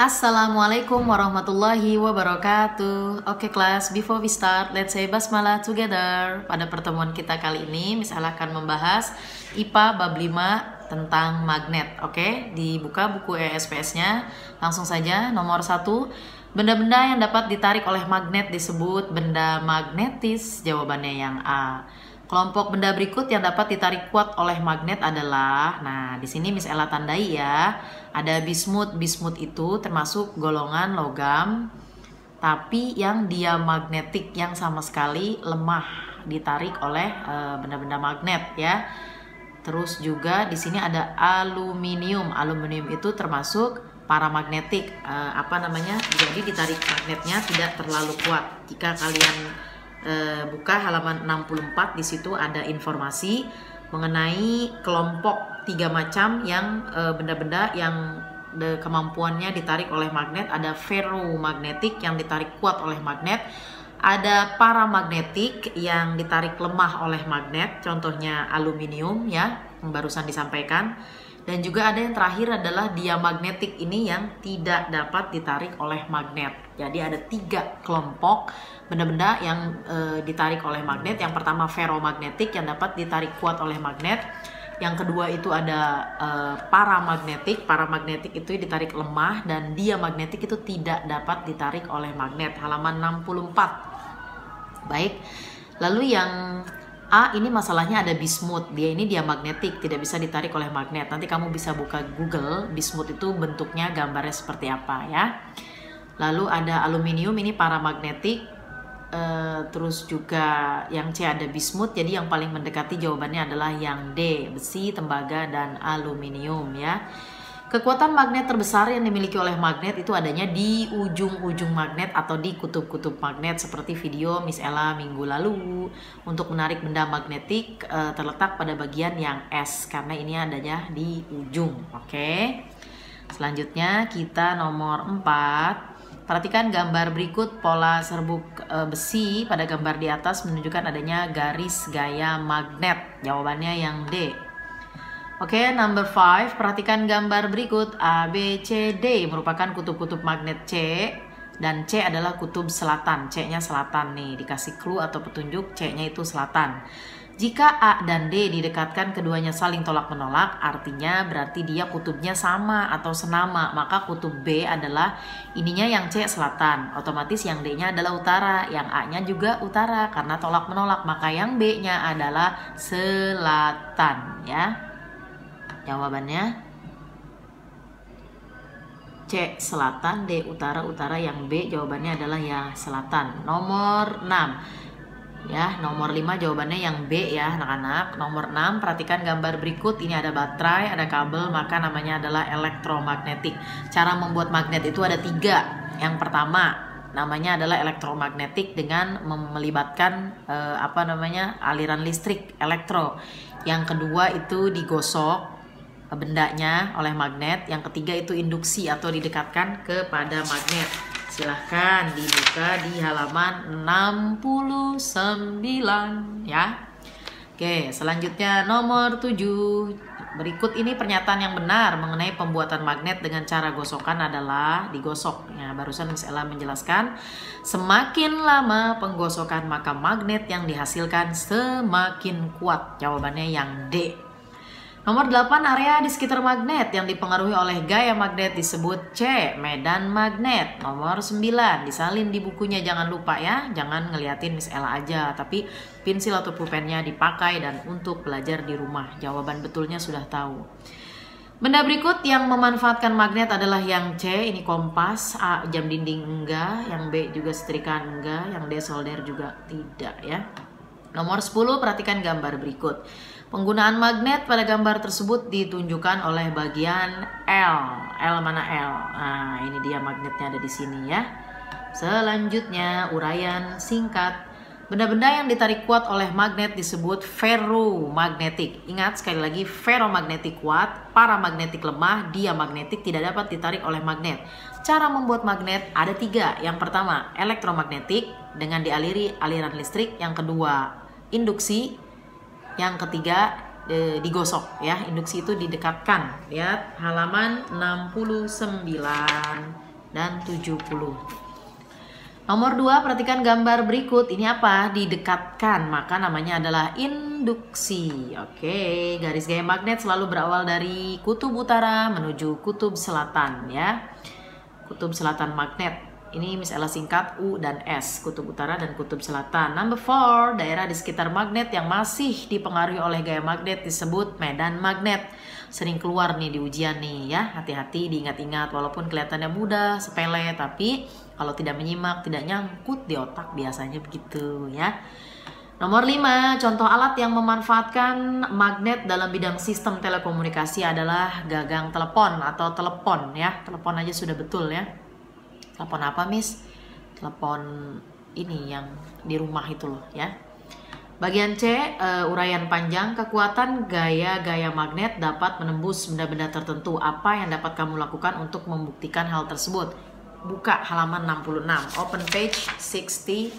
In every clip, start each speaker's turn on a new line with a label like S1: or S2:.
S1: Assalamualaikum warahmatullahi wabarakatuh. Oke kelas, before we start, let's say basmalah together. Pada pertemuan kita kali ini, Miss Ella akan membahas IPA bab 5 tentang magnet. Oke, dibuka buku ESPS-nya. Langsung saja, nomor 1. Benda-benda yang dapat ditarik oleh magnet disebut benda magnetis. Jawabannya yang A. Kelompok benda berikut yang dapat ditarik kuat oleh magnet adalah, nah di sini Miss Ella tandai ya, ada bismut. Bismut itu termasuk golongan logam, tapi yang dia magnetik, yang sama sekali lemah ditarik oleh benda-benda magnet ya. Terus juga di sini ada aluminium. Aluminium itu termasuk paramagnetik. Jadi ditarik magnetnya tidak terlalu kuat. Jika kalian buka halaman 64, di situ ada informasi mengenai kelompok 3 macam yang benda-benda yang kemampuannya ditarik oleh magnet. Ada ferromagnetik yang ditarik kuat oleh magnet, ada paramagnetik yang ditarik lemah oleh magnet, contohnya aluminium ya yang barusan disampaikan. Dan juga ada yang terakhir adalah diamagnetik, ini yang tidak dapat ditarik oleh magnet. Jadi ada 3 kelompok benda-benda yang ditarik oleh magnet. Yang pertama ferromagnetik yang dapat ditarik kuat oleh magnet. Yang kedua itu ada paramagnetik. Paramagnetik itu ditarik lemah, dan diamagnetik itu tidak dapat ditarik oleh magnet. Halaman 64. Baik. Lalu yang A ini masalahnya ada bismut, dia ini diamagnetik, tidak bisa ditarik oleh magnet. Nanti kamu bisa buka Google, bismut itu bentuknya, gambarnya seperti apa ya. Lalu ada aluminium, ini paramagnetik. Terus juga yang C ada bismut, jadi yang paling mendekati jawabannya adalah yang D, besi, tembaga, dan aluminium ya. Kekuatan magnet terbesar yang dimiliki oleh magnet itu adanya di ujung-ujung magnet atau di kutub-kutub magnet, seperti video Miss Ella minggu lalu. Untuk menarik benda magnetik terletak pada bagian yang S, karena ini adanya di ujung. Oke. Selanjutnya kita nomor 4. Perhatikan gambar berikut. Pola serbuk besi pada gambar di atas menunjukkan adanya garis gaya magnet. Jawabannya yang D. Oke, number 5. Perhatikan gambar berikut. A, B, C, D merupakan kutub-kutub magnet C, dan C adalah kutub selatan. C-nya selatan nih, dikasih clue atau petunjuk, C-nya itu selatan. Jika A dan D didekatkan keduanya saling tolak-menolak, artinya berarti dia kutubnya sama atau senama. Maka kutub B adalah ininya yang C selatan, otomatis yang D-nya adalah utara, yang A-nya juga utara karena tolak-menolak. Maka yang B-nya adalah selatan ya. Jawabannya C selatan, D utara, utara, yang B jawabannya adalah yang selatan. Nomor 6 ya, nomor 5 jawabannya yang B ya anak-anak. Nomor 6, perhatikan gambar berikut. Ini ada baterai, ada kabel, maka namanya adalah elektromagnetik. Cara membuat magnet itu ada 3. Yang pertama namanya adalah elektromagnetik dengan melibatkan aliran listrik, elektro. Yang kedua itu digosok bendanya oleh magnet. Yang ketiga itu induksi atau didekatkan kepada magnet. Silahkan dibuka di halaman 69 ya. Oke, selanjutnya nomor 7. Berikut ini pernyataan yang benar mengenai pembuatan magnet dengan cara gosokan adalah digosok. Ya, barusan Miss Ella menjelaskan, semakin lama penggosokan maka magnet yang dihasilkan semakin kuat. Jawabannya yang D. Nomor 8, area di sekitar magnet yang dipengaruhi oleh gaya magnet disebut C, medan magnet. Nomor 9, disalin di bukunya, jangan lupa ya. Jangan ngeliatin Miss Ella aja, tapi pensil atau pulpennya dipakai dan untuk belajar di rumah. Jawaban betulnya sudah tahu. Benda berikut yang memanfaatkan magnet adalah yang C, ini kompas. A, jam dinding enggak. Yang B juga setrika enggak. Yang D, solder juga tidak ya. Nomor 10, perhatikan gambar berikut. Penggunaan magnet pada gambar tersebut ditunjukkan oleh bagian L. L mana L? Nah, ini dia magnetnya ada di sini ya. Selanjutnya, uraian singkat. Benda-benda yang ditarik kuat oleh magnet disebut ferromagnetik. Ingat sekali lagi, ferromagnetik kuat, paramagnetik lemah, diamagnetik tidak dapat ditarik oleh magnet. Cara membuat magnet ada 3. Yang pertama, elektromagnetik dengan dialiri aliran listrik. Yang kedua, induksi. Yang ketiga digosok ya. Induksi itu didekatkan. Lihat halaman 69 dan 70. Nomor 2, perhatikan gambar berikut. Ini apa? Didekatkan, maka namanya adalah induksi. Oke, garis gaya magnet selalu berawal dari kutub utara menuju kutub selatan ya. Kutub selatan magnet. Ini misalnya singkat U dan S, kutub utara dan kutub selatan. Number 4, daerah di sekitar magnet yang masih dipengaruhi oleh gaya magnet disebut medan magnet. Sering keluar nih di ujian nih ya, hati-hati diingat-ingat walaupun kelihatannya mudah, sepele, tapi kalau tidak menyimak, tidak nyangkut di otak biasanya begitu ya. Nomor 5, contoh alat yang memanfaatkan magnet dalam bidang sistem telekomunikasi adalah gagang telepon atau telepon ya. Telepon aja sudah betul ya. Telepon apa, Miss? Telepon ini yang di rumah itu loh ya. Bagian C, uraian panjang, kekuatan gaya-gaya magnet dapat menembus benda-benda tertentu. Apa yang dapat kamu lakukan untuk membuktikan hal tersebut? Buka halaman 66, open page 66.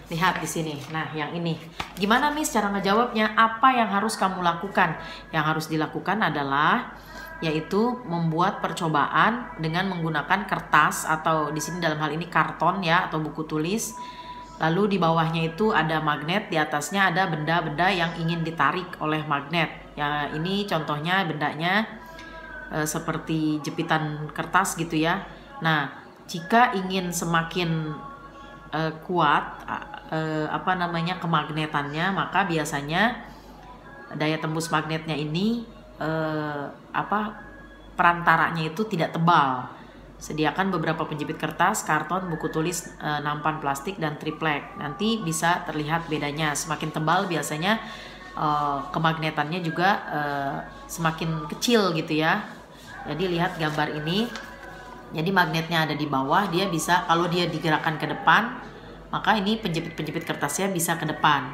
S1: Lihat di sini. Nah, yang ini. Gimana, Miss, cara ngejawabnya? Apa yang harus kamu lakukan? Yang harus dilakukan adalah yaitu membuat percobaan dengan menggunakan kertas atau di sini dalam hal ini karton ya atau buku tulis. Lalu di bawahnya itu ada magnet, di atasnya ada benda-benda yang ingin ditarik oleh magnet. Ya, ini contohnya bendanya seperti jepitan kertas gitu ya. Nah, jika ingin semakin kuat kemagnetannya, maka biasanya daya tembus magnetnya ini perantaranya itu tidak tebal. Sediakan beberapa penjepit kertas, karton, buku tulis, nampan plastik, dan triplek. Nanti bisa terlihat bedanya. Semakin tebal biasanya kemagnetannya juga semakin kecil gitu ya. Jadi lihat gambar ini. Jadi magnetnya ada di bawah, dia bisa kalau dia digerakkan ke depan, maka ini penjepit-penjepit kertasnya bisa ke depan.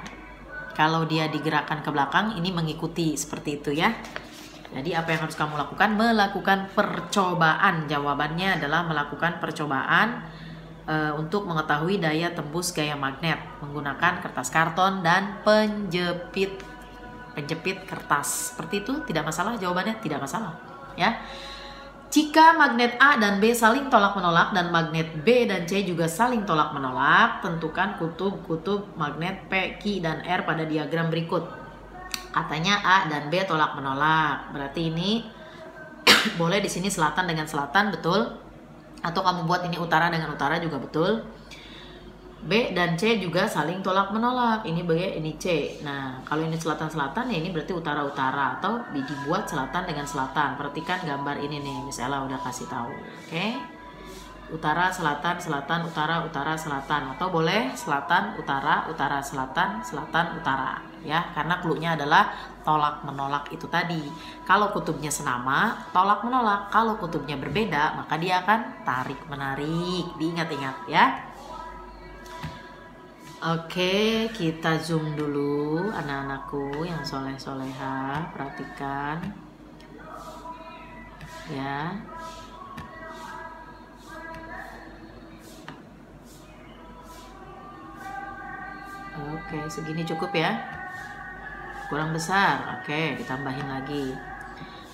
S1: Kalau dia digerakkan ke belakang, ini mengikuti seperti itu ya. Jadi apa yang harus kamu lakukan? Melakukan percobaan. Jawabannya adalah melakukan percobaan untuk mengetahui daya tembus gaya magnet menggunakan kertas karton dan penjepit kertas. Seperti itu, tidak masalah jawabannya, tidak masalah ya. Jika magnet A dan B saling tolak-menolak dan magnet B dan C juga saling tolak-menolak, tentukan kutub-kutub magnet P, Q, dan R pada diagram berikut. Katanya A dan B tolak-menolak. Berarti ini boleh di sini selatan dengan selatan, betul? Atau kamu buat ini utara dengan utara juga betul. B dan C juga saling tolak-menolak. Ini B, ini C. Nah, kalau ini selatan-selatan ya ini berarti utara-utara atau dibuat selatan dengan selatan. Perhatikan gambar ini nih, Miss Ella udah kasih tahu. Oke. Utara, selatan, selatan, utara, utara, selatan, atau boleh selatan, utara, utara, selatan, selatan, utara ya, karena cluenya adalah tolak menolak itu tadi. Kalau kutubnya senama, tolak menolak. Kalau kutubnya berbeda, maka dia akan tarik menarik. Diingat-ingat ya. Oke, kita zoom dulu anak-anakku yang soleh-soleha, perhatikan ya. Oke, segini cukup ya. Kurang besar. Oke, ditambahin lagi.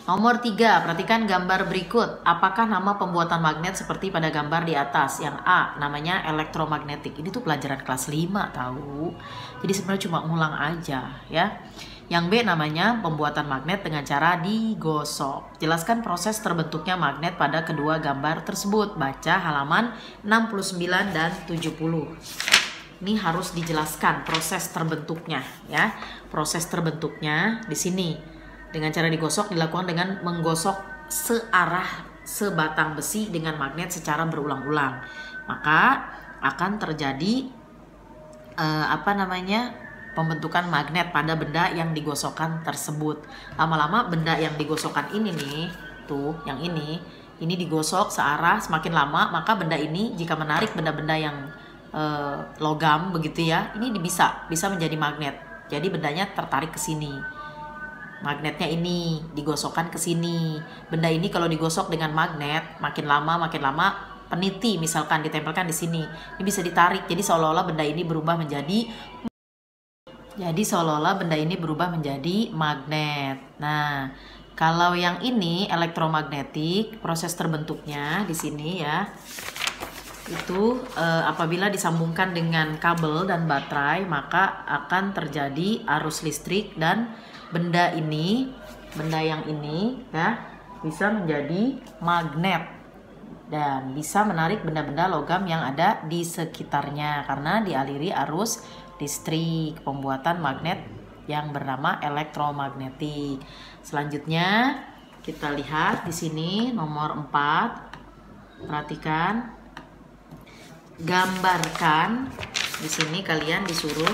S1: Nomor 3, perhatikan gambar berikut. Apakah nama pembuatan magnet seperti pada gambar di atas? Yang A, namanya elektromagnetik. Ini tuh pelajaran kelas 5 tahu. Jadi sebenarnya cuma ngulang aja ya. Yang B, namanya pembuatan magnet dengan cara digosok. Jelaskan proses terbentuknya magnet pada kedua gambar tersebut. Baca halaman 69 dan 70. Ini harus dijelaskan proses terbentuknya ya. Proses terbentuknya di sini dengan cara digosok dilakukan dengan menggosok sebatang besi dengan magnet secara berulang-ulang. Maka akan terjadi pembentukan magnet pada benda yang digosokkan tersebut. Lama-lama benda yang digosokkan ini nih, tuh yang ini digosok searah, semakin lama maka benda ini jika menarik benda-benda yang logam begitu ya, ini bisa menjadi magnet. Jadi bendanya tertarik ke sini. Magnetnya ini digosokkan ke sini. Benda ini kalau digosok dengan magnet, makin lama peniti misalkan ditempelkan di sini. Ini bisa ditarik. Jadi seolah-olah benda ini berubah menjadi magnet. Nah, Kalau yang ini elektromagnetik, proses terbentuknya di sini ya. Itu apabila disambungkan dengan kabel dan baterai, maka akan terjadi arus listrik dan benda yang ini ya bisa menjadi magnet dan bisa menarik benda-benda logam yang ada di sekitarnya karena dialiri arus listrik, pembuatan magnet yang bernama elektromagnetik. Selanjutnya kita lihat di sini nomor 4. Perhatikan, gambarkan. Di sini kalian disuruh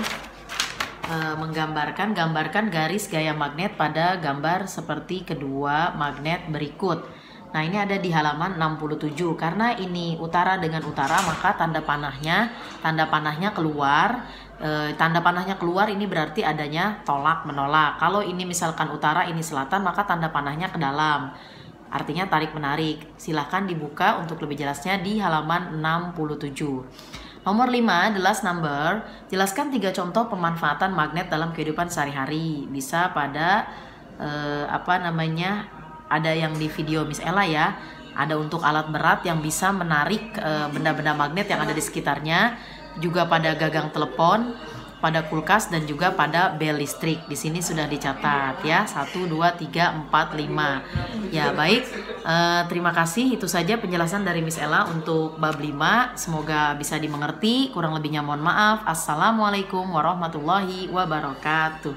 S1: gambarkan garis gaya magnet pada gambar seperti kedua magnet berikut. Nah, ini ada di halaman 67. Karena ini utara dengan utara, maka tanda panahnya keluar. Tanda panahnya keluar ini berarti adanya tolak menolak. Kalau ini misalkan utara, ini selatan, maka tanda panahnya ke dalam. Artinya tarik menarik. Silahkan dibuka untuk lebih jelasnya di halaman 67. Nomor 5, the last number. Jelaskan 3 contoh pemanfaatan magnet dalam kehidupan sehari-hari. Bisa pada ada yang di video Miss Ella ya. Ada untuk alat berat yang bisa menarik benda-benda magnet yang ada di sekitarnya, juga pada gagang telepon, pada kulkas, dan juga pada bel listrik. Di sini sudah dicatat ya, 1, 2, 3, 4, 5. Ya baik, terima kasih. Itu saja penjelasan dari Miss Ella untuk bab 5. Semoga bisa dimengerti. Kurang lebihnya mohon maaf. Assalamualaikum warahmatullahi wabarakatuh.